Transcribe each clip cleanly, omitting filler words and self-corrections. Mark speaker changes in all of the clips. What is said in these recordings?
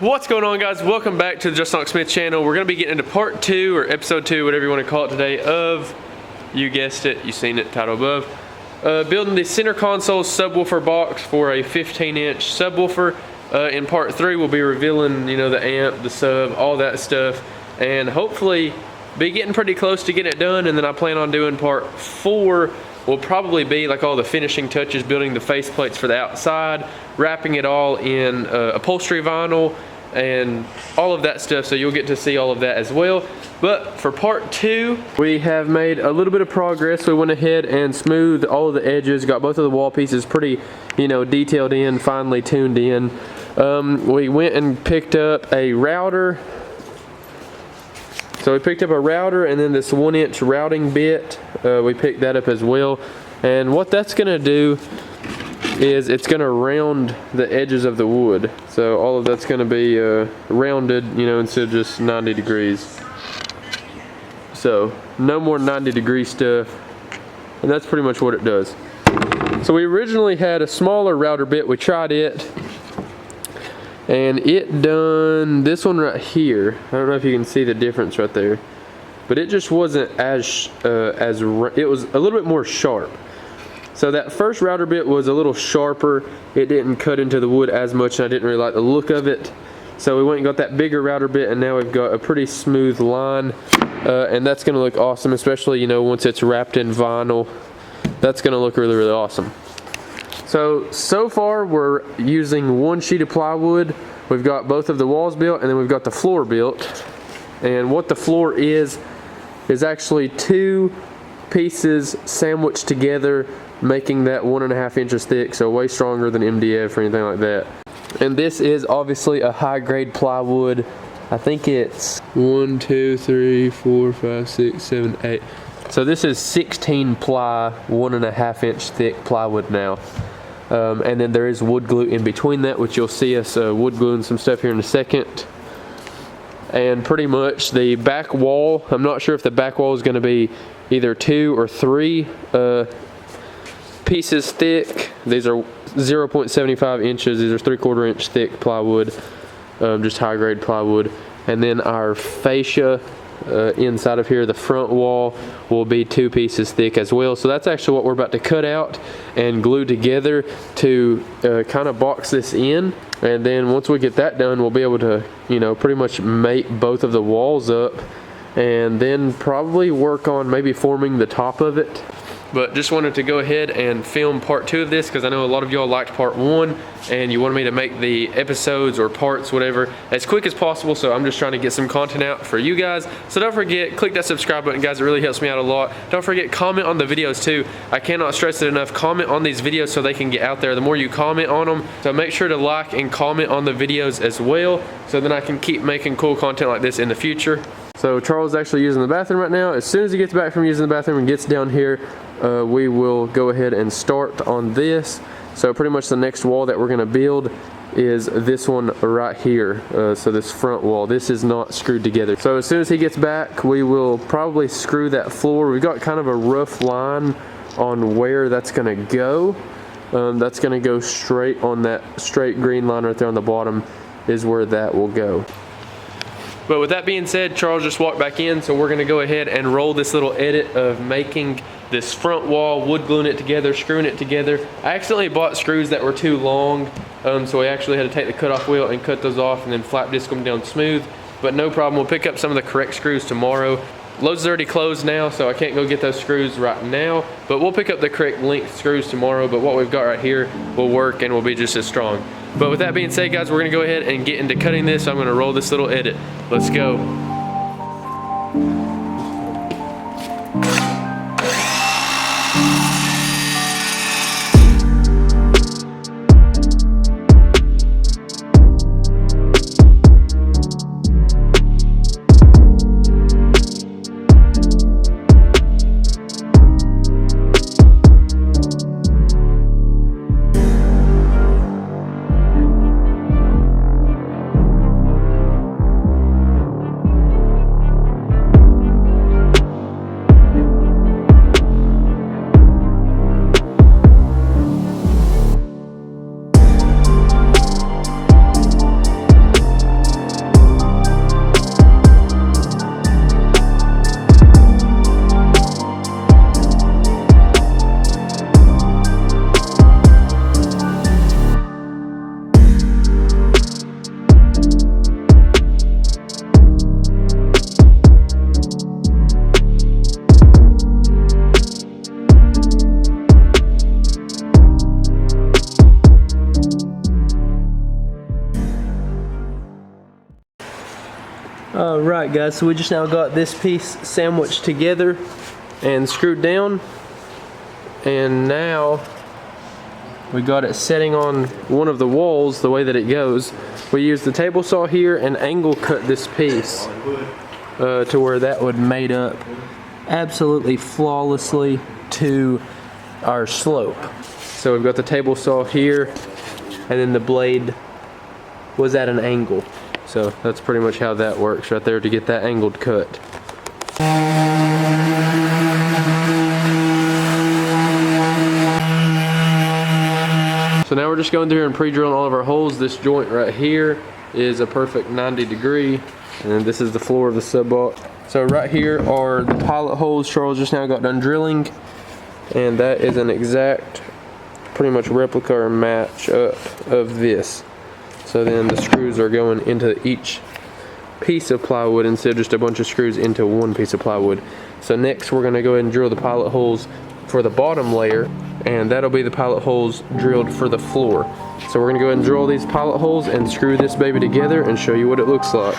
Speaker 1: What's going on, guys? Welcome back to the Justin Knox Smith channel. We're going to be getting into part 2 or episode 2, whatever you want to call it today, of, you guessed it, you've seen it, title above, building the center console subwoofer box for a 15-inch subwoofer. In part 3, we'll be revealing, you know, the amp, the sub, all that stuff, and hopefully be getting pretty close to getting it done. And then I plan on doing part 4 will probably be like all the finishing touches, building the face plates for the outside, wrapping it all in upholstery vinyl and all of that stuff, so you'll get to see all of that as well. But for part 2, we have made a little bit of progress. We went ahead and smoothed all of the edges, got both of the wall pieces pretty, you know, detailed in, finely tuned in. We went and picked up a router. So we picked up a router and then this 1-inch routing bit. We picked that up as well. And what that's gonna do is it's gonna round the edges of the wood. So all of that's gonna be rounded, you know, instead of just 90 degrees. So no more 90-degree stuff. And that's pretty much what it does. So we originally had a smaller router bit. We tried it. And it done this one right here. I don't know if you can see the difference right there, but it just wasn't as it was a little bit more sharp. So that first router bit was a little sharper. It didn't cut into the wood as much, and I didn't really like the look of it. So we went and got that bigger router bit, and now we've got a pretty smooth line, and that's gonna look awesome, especially, you know, once it's wrapped in vinyl. That's gonna look really, really awesome. So far we're using 1 sheet of plywood. We've got both of the walls built, and then we've got the floor built. And what the floor is actually 2 pieces sandwiched together, making that 1.5 inches thick, so way stronger than MDF or anything like that. And this is obviously a high grade plywood. I think it's 1, 2, 3, 4, 5, 6, 7, 8. So this is 16 ply, 1.5 inch thick plywood now. And then there is wood glue in between that, which you'll see us wood gluing some stuff here in a second. And pretty much the back wall, I'm not sure if the back wall is going to be either 2 or 3 pieces thick. These are 0.75 inches. These are 3/4 inch thick plywood, just high grade plywood. And then our fascia inside of here, the front wall, will be 2 pieces thick as well. So that's actually what we're about to cut out and glue together to kind of box this in. And then once we get that done, we'll be able to, you know, pretty much mate both of the walls up, and then probably work on maybe forming the top of it. But just wanted to go ahead and film part 2 of this, because I know a lot of y'all liked part 1 and you wanted me to make the episodes or parts, whatever, as quick as possible. So I'm just trying to get some content out for you guys. So don't forget, click that subscribe button, guys. It really helps me out a lot. Don't forget, comment on the videos too. I cannot stress it enough. Comment on these videos so they can get out there. The more you comment on them, so make sure to like and comment on the videos as well, so then I can keep making cool content like this in the future. So Charles is actually using the bathroom right now. As soon as he gets back from using the bathroom and gets down here, we will go ahead and start on this. So pretty much the next wall that we're gonna build is this one right here. So this front wall, this is not screwed together. So as soon as he gets back, we will probably screw that floor. We've got kind of a rough line on where that's gonna go. That's gonna go straight on that straight green line right there on the bottom is where that will go. But with that being said, Charles just walked back in, so we're gonna go ahead and roll this little edit of making this front wall, wood gluing it together, screwing it together. I accidentally bought screws that were too long, so we actually had to take the cutoff wheel and cut those off and then flat disc them down smooth. But no problem, we'll pick up some of the correct screws tomorrow. Lowe's is already closed now, so I can't go get those screws right now, but we'll pick up the correct length screws tomorrow. But what we've got right here will work and will be just as strong. But with that being said, guys, we're gonna go ahead and get into cutting this. So I'm gonna roll this little edit. Let's go. Alright guys, so we just now got this piece sandwiched together and screwed down, and now we got it setting on one of the walls the way that it goes. We used the table saw here and angle cut this piece to where that would mate up absolutely flawlessly to our slope. So we've got the table saw here, and then the blade was at an angle. So that's pretty much how that works right there to get that angled cut. So now we're just going through here and pre-drilling all of our holes. This joint right here is a perfect 90 degree, and this is the floor of the sub box. So right here are the pilot holes Charles just now got done drilling, and that is an exact, pretty much replica or match up of this. So then the screws are going into each piece of plywood instead of just a bunch of screws into one piece of plywood. So next we're going to go ahead and drill the pilot holes for the bottom layer, and that'll be the pilot holes drilled for the floor. So we're going to go ahead and drill these pilot holes and screw this baby together and show you what it looks like.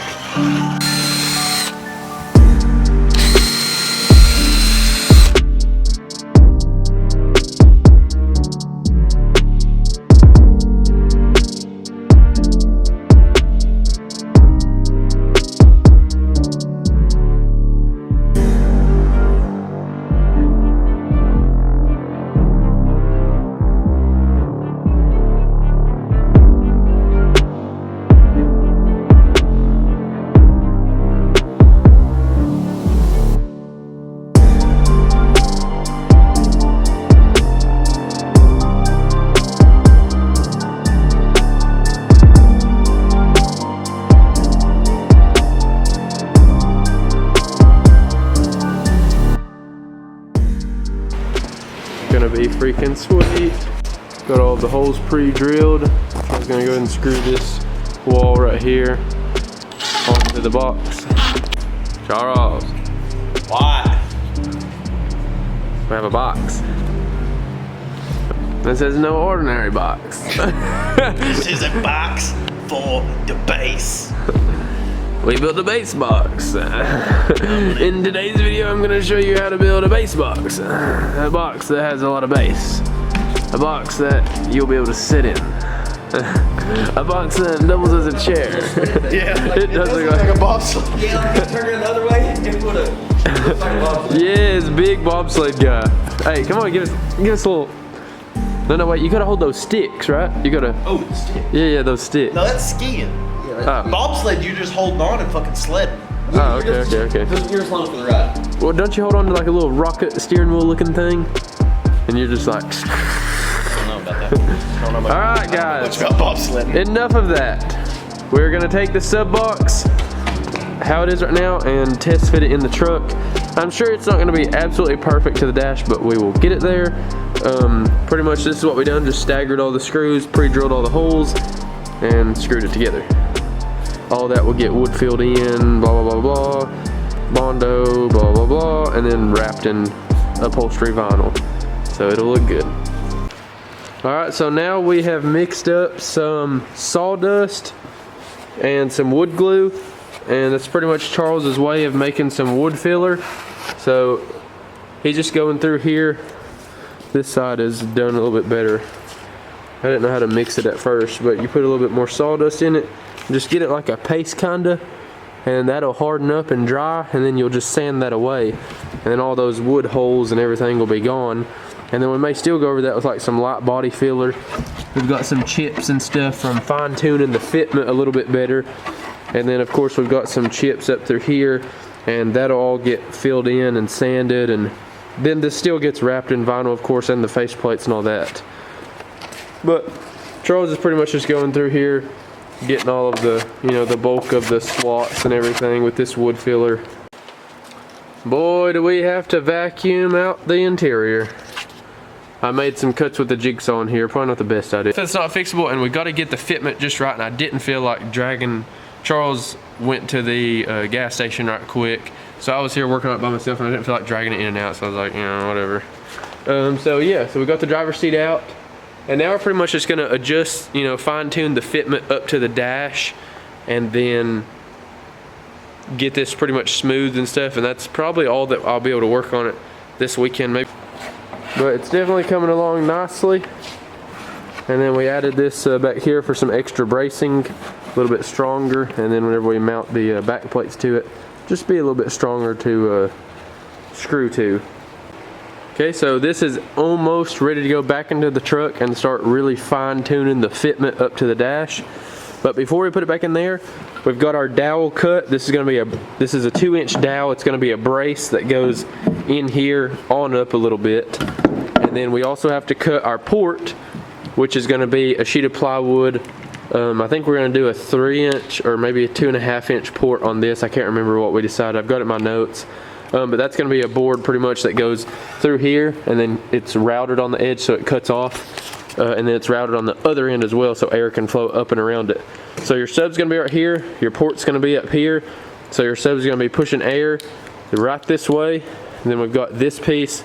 Speaker 1: Gonna be freaking sweet. Got all the holes pre-drilled. I was gonna go ahead and screw this wall right here onto the box. Charles.
Speaker 2: What?
Speaker 1: We have a box. This is no ordinary box.
Speaker 2: This is a box for the base.
Speaker 1: We built a base box. In today's video, I'm gonna show you how to build a base box. A box that has a lot of base. A box that you'll be able to sit in. A box that doubles as a chair.
Speaker 2: Yeah,
Speaker 1: it does look like
Speaker 2: a bobsled. Yeah, like turn it the other way and put a. Looks like a bobsled.
Speaker 1: Yes, big bobsled guy. Hey, come on, give us a little. No, wait, you gotta hold those sticks, right? You gotta.
Speaker 2: Oh, the stick.
Speaker 1: Yeah, those sticks.
Speaker 2: No, that's skiing.
Speaker 1: Oh.
Speaker 2: Bobsled, you're just holding on and fucking sledding.
Speaker 1: Oh, okay.
Speaker 2: You're just long for the ride.
Speaker 1: Well, don't you hold on to like a little rocket steering wheel looking thing? And you're just like.
Speaker 2: I don't know about that.
Speaker 1: Alright, guys.
Speaker 2: What's about bobsledding?
Speaker 1: Enough of that. We're gonna take the sub box, how it is right now, and test fit it in the truck. I'm sure it's not gonna be absolutely perfect to the dash, but we will get it there. Pretty much this is what we done, just staggered all the screws, pre-drilled all the holes, and screwed it together. All that will get wood filled in, blah, blah, blah, blah, Bondo, blah, blah, blah, and then wrapped in upholstery vinyl. So it'll look good. All right, so now we have mixed up some sawdust and some wood glue, and that's pretty much Charles's way of making some wood filler. So he's just going through here. This side is done a little bit better. I didn't know how to mix it at first, but you put a little bit more sawdust in it. Just get it like a paste kinda, and that'll harden up and dry, and then you'll just sand that away. And then all those wood holes and everything will be gone. And then we may still go over that with like some light body filler. We've got some chips and stuff from fine tuning the fitment a little bit better. And then of course we've got some chips up through here, and that'll all get filled in and sanded, and then this still gets wrapped in vinyl of course, and the face plates and all that. But Charles is pretty much just going through here, getting all of the, the bulk of the slots and everything with this wood filler. Boy, do we have to vacuum out the interior. I made some cuts with the jigsaw in here, probably not the best idea. That's not fixable, and we got to get the fitment just right, and I didn't feel like dragging. Charles went to the gas station right quick, so I was here working on it by myself, and I didn't feel like dragging it in and out, so I was like, whatever. So yeah, so we got the driver's seat out. And now we're pretty much just gonna adjust, fine tune the fitment up to the dash, and then get this pretty much smooth and stuff, and that's probably all that I'll be able to work on it this weekend maybe. But it's definitely coming along nicely. And then we added this back here for some extra bracing, a little bit stronger, and then whenever we mount the back plates to it, just be a little bit stronger to screw to. Okay, so this is almost ready to go back into the truck and start really fine-tuning the fitment up to the dash. But before we put it back in there, we've got our dowel cut. This is a 2-inch dowel. It's going to be a brace that goes in here on up a little bit. And then we also have to cut our port, which is going to be a sheet of plywood. I think we're going to do a 3-inch or maybe a 2.5-inch port on this. I can't remember what we decided. I've got it in my notes. But that's going to be a board pretty much that goes through here, and then it's routed on the edge so it cuts off. And then it's routed on the other end as well so air can flow up and around it. So your sub's going to be right here, your port's going to be up here, so your sub's going to be pushing air right this way. And then we've got this piece,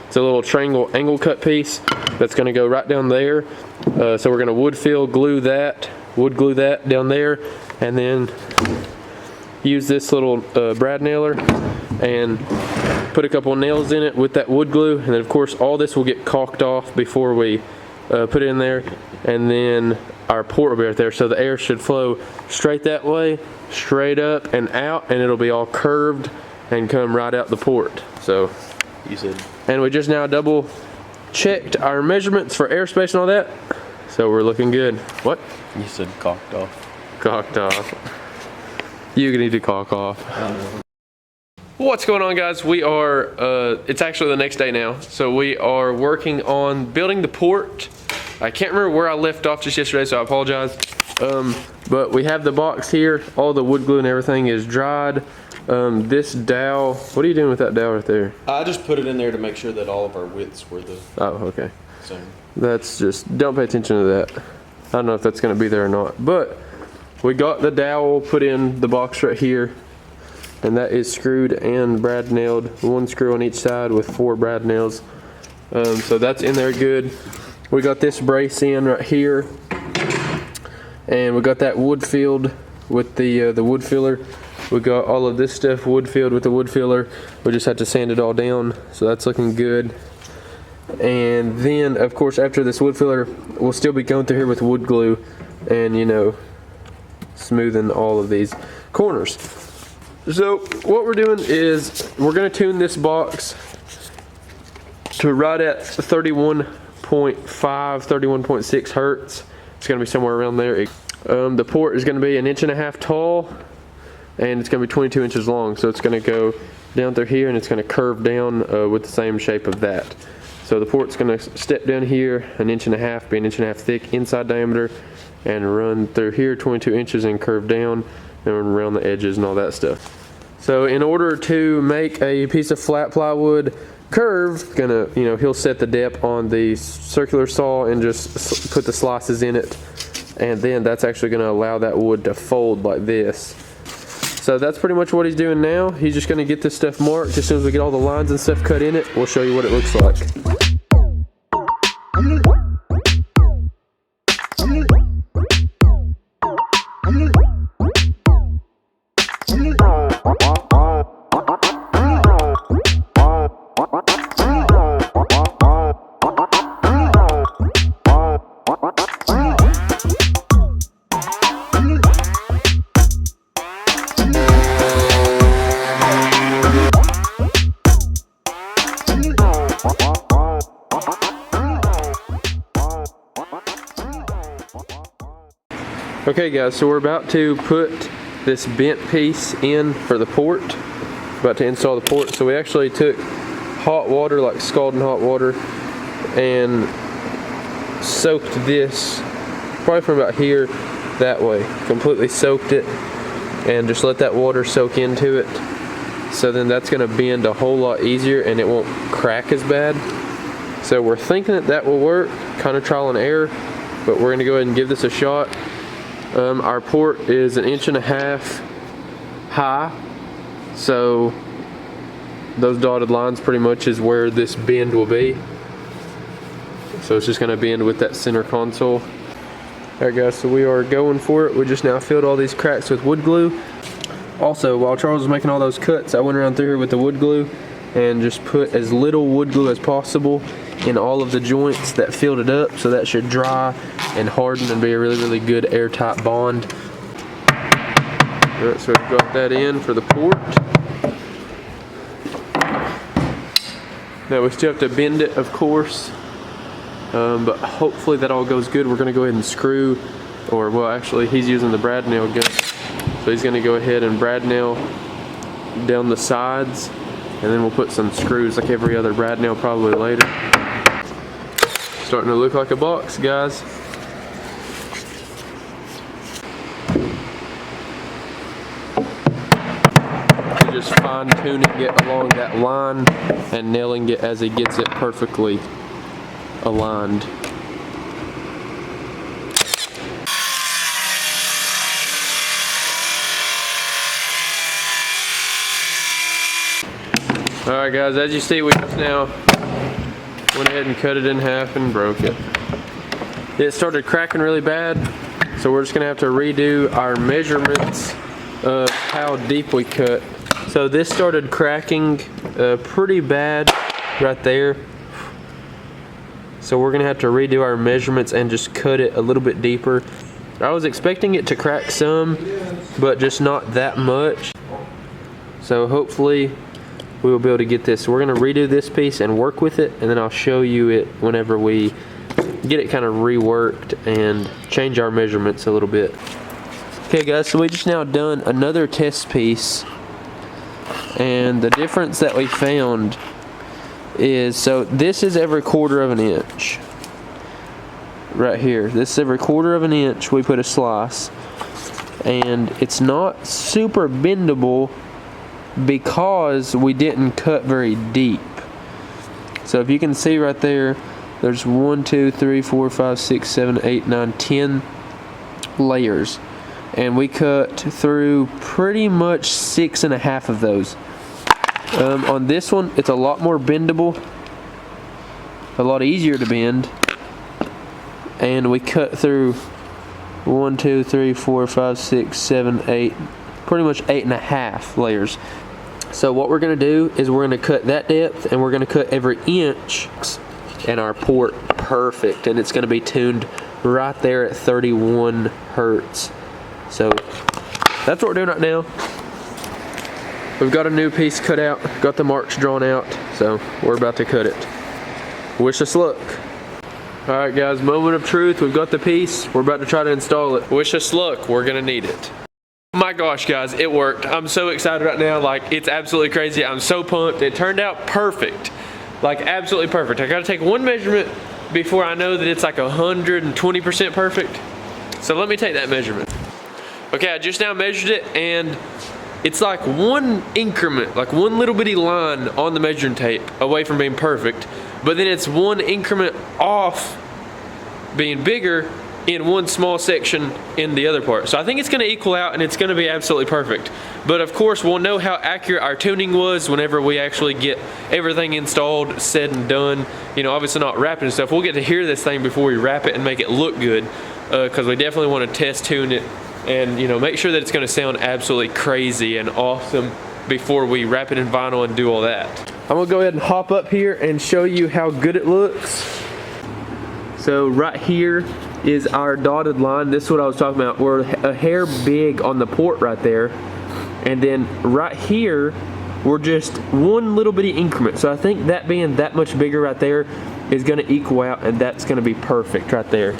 Speaker 1: it's a little triangle angle cut piece that's going to go right down there. So we're going to wood glue that down there, and then use this little brad nailer and put a couple nails in it with that wood glue. And then of course all this will get caulked off before we put it in there, and then our port will be right there, so the air should flow straight that way, straight up and out, and it'll be all curved and come right out the port. So
Speaker 2: you said,
Speaker 1: and we just now double checked our measurements for airspace and all that, so we're looking good. What?
Speaker 2: You said caulked off.
Speaker 1: Caulked off. You need to caulk off. What's going on, guys? We are, it's actually the next day now. So we are working on building the port. I can't remember where I left off just yesterday, so I apologize. But we have the box here. All the wood glue and everything is dried. This dowel, what are you doing with that dowel right there?
Speaker 2: I just put it in there to make sure that all of our widths were the
Speaker 1: Oh, okay.
Speaker 2: same.
Speaker 1: That's just, don't pay attention to that. I don't know if that's gonna be there or not. But we got the dowel put in the box right here. And that is screwed and brad nailed, 1 screw on each side with 4 brad nails. So that's in there good. We got this brace in right here, and we got that wood filled with the wood filler. We got all of this stuff wood filled with the wood filler. We just had to sand it all down, so that's looking good. And then of course after this wood filler, we'll still be going through here with wood glue and, you know, smoothing all of these corners. So what we're doing is we're going to tune this box to right at 31.5, 31.6 hertz. It's going to be somewhere around there. The port is going to be 1.5 inches tall, and it's going to be 22 inches long. So it's going to go down through here, and it's going to curve down with the same shape of that. So the port's going to step down here 1.5 inches, be 1.5 inches thick inside diameter, and run through here 22 inches and curve down and around the edges and all that stuff. So in order to make a piece of flat plywood curve, he'll set the depth on the circular saw and just put the slices in it, and then that's actually going to allow that wood to fold like this. So that's pretty much what he's doing now. He's just going to get this stuff marked. As soon as we get all the lines and stuff cut in it, we'll show you what it looks like. Okay guys, so we're about to put this bent piece in for the port. About to install the port. So we actually took hot water, like scalding hot water, and soaked this probably from about here that way. Completely soaked it and just let that water soak into it. So then that's going to bend a whole lot easier and it won't crack as bad. So we're thinking that that will work, kind of trial and error, but we're going to go ahead and give this a shot. Our port is 1.5 inches high, so those dotted lines pretty much is where this bend will be. So it's just going to bend with that center console. Alright guys, so we are going for it. We just now filled all these cracks with wood glue. Also, while Charles was making all those cuts, I went around through here with the wood glue and just put as little wood glue as possible in all of the joints that filled it up, so that should dry and harden and be a really good airtight bond. Alright, so we've got that in for the port. Now we still have to bend it, of course, but hopefully that all goes good. We're going to go ahead and screw, or well, actually he's using the brad nail gun, so he's going to go ahead and brad nail down the sides, and then we'll put some screws like every other brad nail probably later. Starting to look like a box, guys. Just fine tuning it along that line and nailing it as he gets it perfectly aligned. Alright guys, as you see, we just now went ahead and cut it in half and broke it. It started cracking really bad, so we're just gonna have to redo our measurements of how deep we cut. So this started cracking pretty bad right there. So we're gonna have to redo our measurements and just cut it a little bit deeper. I was expecting it to crack some, but just not that much. So hopefully we will be able to get this. So we're gonna redo this piece and work with it, and then I'll show you it whenever we get it kind of reworked and change our measurements a little bit. Okay guys, so we just now done another test piece, and the difference that we found is, so this is every 1/4 of an inch right here. This is every 1/4 of an inch we put a slice, and it's not super bendable because we didn't cut very deep. So if you can see right there, there's 1, 2, 3, 4, 5, 6, 7, 8, 9, 10 layers, and we cut through pretty much 6.5 of those. On this one, it's a lot more bendable, a lot easier to bend, and we cut through 1, 2, 3, 4, 5, 6, 7, 8, pretty much 8.5 layers. So what we're gonna do is we're gonna cut that depth, and we're gonna cut every inch, and our port perfect, and it's gonna be tuned right there at 31 hertz. So that's what we're doing right now. We've got a new piece cut out, got the marks drawn out, so we're about to cut it. Wish us luck. All right guys, moment of truth. We've got the piece, we're about to try to install it. Wish us luck, we're gonna need it. My gosh guys, it worked. I'm so excited right now, like it's absolutely crazy. I'm so pumped. It turned out perfect, like absolutely perfect. I gotta take one measurement before I know that it's like 120% perfect. So let me take that measurement. Okay, I just now measured it, and it's like one increment, like one little bitty line on the measuring tape away from being perfect, but then it's one increment off being bigger in one small section in the other part. So I think it's gonna equal out, and it's gonna be absolutely perfect. But of course, we'll know how accurate our tuning was whenever we actually get everything installed, said and done. You know, obviously not wrapping and stuff. We'll get to hear this thing before we wrap it and make it look good, because we definitely wanna test tune it and, you know, make sure that it's gonna sound absolutely crazy and awesome before we wrap it in vinyl and do all that. I'm gonna go ahead and hop up here and show you how good it looks. So right here is our dotted line. This is what I was talking about. We're a hair big on the port right there, and then right here we're just one little bitty increment. So I think that being that much bigger right there is gonna equal out, and that's gonna be perfect right there.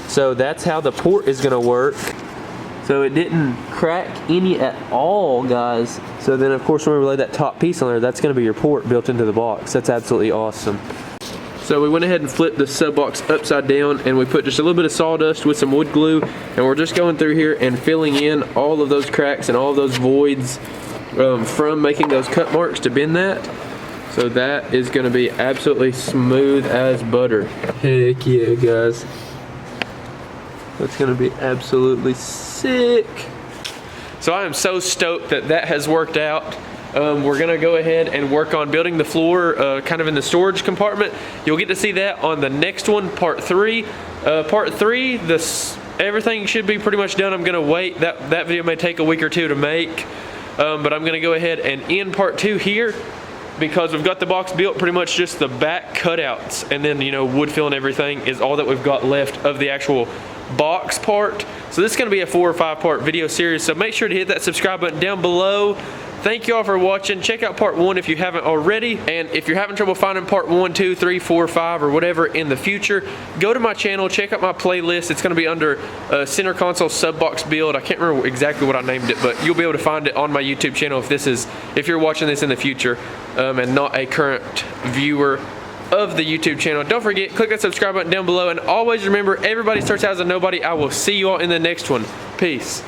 Speaker 1: So that's how the port is gonna work. So it didn't crack any at all, guys. So then of course when we lay that top piece on there, that's gonna be your port built into the box. That's absolutely awesome. So we went ahead and flipped the sub box upside down, and we put just a little bit of sawdust with some wood glue, and we're just going through here and filling in all of those cracks and all of those voids from making those cut marks to bend that. So that is gonna be absolutely smooth as butter. Heck yeah, guys. That's gonna be absolutely sick. So I am so stoked that that has worked out. We're gonna go ahead and work on building the floor kind of in the storage compartment. You'll get to see that on the next one, part 3. Part 3, everything should be pretty much done. I'm gonna wait. That video may take a week or two to make, but I'm gonna go ahead and end part 2 here, because we've got the box built. Pretty much just the back cutouts and then, you know, wood fill and everything is all that we've got left of the actual box part. So this is gonna be a 4 or 5 part video series, so make sure to hit that subscribe button down below. Thank you all for watching. Check out part 1 if you haven't already. And if you're having trouble finding part 1, 2, 3, 4, 5, or whatever in the future, go to my channel, check out my playlist. It's gonna be under center console sub box build. I can't remember exactly what I named it, but you'll be able to find it on my YouTube channel if you're watching this in the future and not a current viewer of the YouTube channel. Don't forget, click that subscribe button down below, and always remember, everybody starts out as a nobody. I will see you all in the next one. Peace.